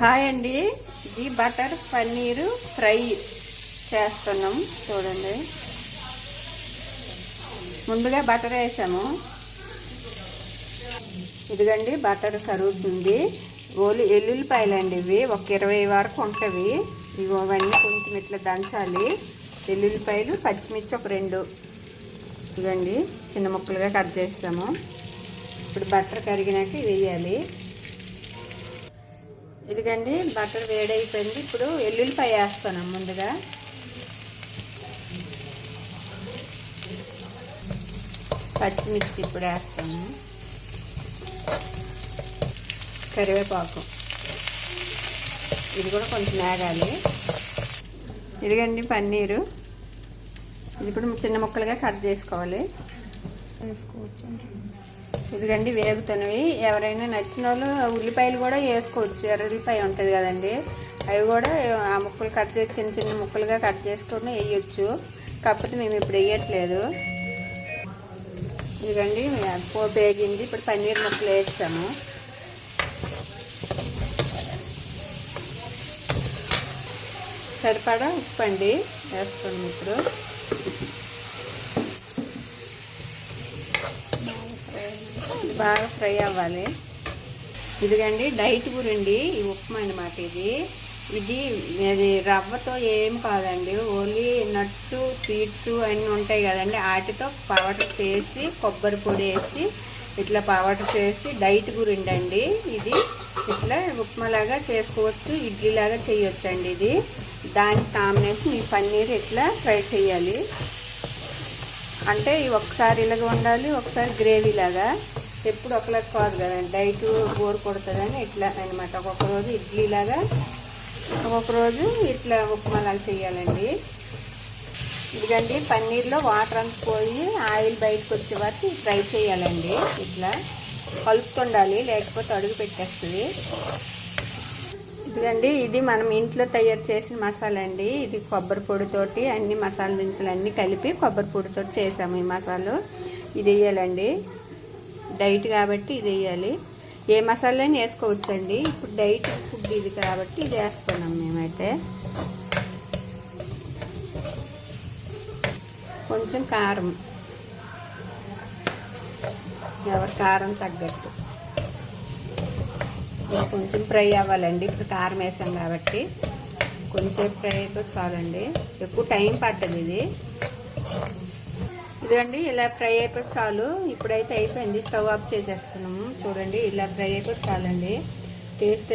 Hi అండి, ఇది butter paneer fry చేస్తున్నాం. చూడండి, ముందుగా బటర్ వేసాము. ఇదిగండి బటర్ కరుగుతుంది. ఎల్లుల్లిపాయలండి ఇవి ఒక 20 వరకు ఉంటుంది. ఇవన్నీ కొంచెం ఇట్లా దంచాలి. ఎల్లుల్లిపాయలు, పచ్చిమిర్చి ఒక 2 ఇదిగండి చిన్న ముక్కలుగా కట్ చేస్తాము. ఇప్పుడు బటర్ కరిగినాక వేయాలి. ఇదిగండి బటర్ వేడైపోయింది. ఇప్పుడు ఎల్లుల్లిపాయ వేస్తున్నాం. ముందుగా పచ్చిమిర్చి ఇప్పుడు వేస్తాము. కరివేపాకు ఇది కూడా కొంచెం వేగాలి. ఇదిగండి పన్నీరు, ఇది ఇప్పుడు చిన్న ముక్కలుగా కట్ చేసుకోవాలి. ఇదిగండి వేగుతున్నవి. ఎవరైనా నచ్చిన వాళ్ళు ఉల్లిపాయలు కూడా వేసుకోవచ్చు. ఎర్రల్లిపాయ ఉంటుంది కదండి, అవి కూడా ఆ ముక్కలు కట్ చేసి చిన్న చిన్న ముక్కలుగా కట్ చేసుకొని వేయచ్చు. కాకపోతే మేము ఇప్పుడు వేయట్లేదు. ఇదిగండి పోపు వేగింది. ఇప్పుడు పన్నీర్ ముక్కలు వేస్తాము. సరిపడా ఉప్పు అండి వేస్తాము. ఇప్పుడు బాగా ఫ్రై అవ్వాలి. ఇదిగండి డైట్ గురండి ఈ ఉప్మా అన్నమాట. ఇది రవ్వతో ఏం కాదండి, ఓన్లీ నట్స్, సీడ్స్ అన్నీ ఉంటాయి కదండి, వాటితో పౌడర్ చేసి కొబ్బరి పొడి వేసి ఇట్లా పౌడర్ చేసి డైట్ గురిండి అండి. ఇది ఇట్లా ఉప్మాలాగా చేసుకోవచ్చు, ఇడ్లీలాగా చేయొచ్చు అండి. ఇది దాని కాంబినేషన్ ఈ పన్నీర్ ఇట్లా ఫ్రై చేయాలి. అంటే ఒకసారి ఇలాగ ఉండాలి, ఒకసారి గ్రేవీ లాగా. ఎప్పుడు ఒకలాగా కాదు కదండి, డైట్ బోర్ కొడుతుందని ఇట్లా అనమాట. ఒక్కొక్క రోజు ఇడ్లీలాగా, ఒక్కొక్క రోజు ఇట్లా ఉప్మాలాగా చేయాలండి. ఇదిగండి పన్నీర్లో వాటర్ అంతా పోయి ఆయిల్ బయటకు వచ్చే వరకు ఫ్రై చేయాలండి. ఇట్లా కలుపుతుండాలి, లేకపోతే అడుగు పెట్టేస్తుంది. ఇదిగండి ఇది మనం ఇంట్లో తయారు చేసిన మసాలా అండి. ఇది కొబ్బరి పొడితోటి అన్ని మసాలా దినుసులు అన్నీ కలిపి కొబ్బరి పొడితో చేసాము. ఈ మసాలా ఇది వేయాలండి. డైట్ కాబట్టి ఇది వేయాలి. ఏ మసాలా అయినా వేసుకోవచ్చండి. ఇప్పుడు డైట్ ఫుడ్ ఇది కాబట్టి ఇది వేస్తున్నాం మేమైతే. కొంచెం కారం, ఎవరి కారం తగ్గట్టు. కొంచెం ఫ్రై అవ్వాలండి. ఇప్పుడు కారం వేసాం కాబట్టి కొంచెం ఫ్రై అయితే చాలండి, ఎక్కువ టైం పట్టదు ఇది. ఇదండి ఇలా ఫ్రై అయిపోతే చాలు. ఇప్పుడైతే అయిపోయింది, స్టవ్ ఆఫ్ చేసేస్తున్నాము. చూడండి ఇలా ఫ్రై అయిపోతే చాలండి. టేస్ట్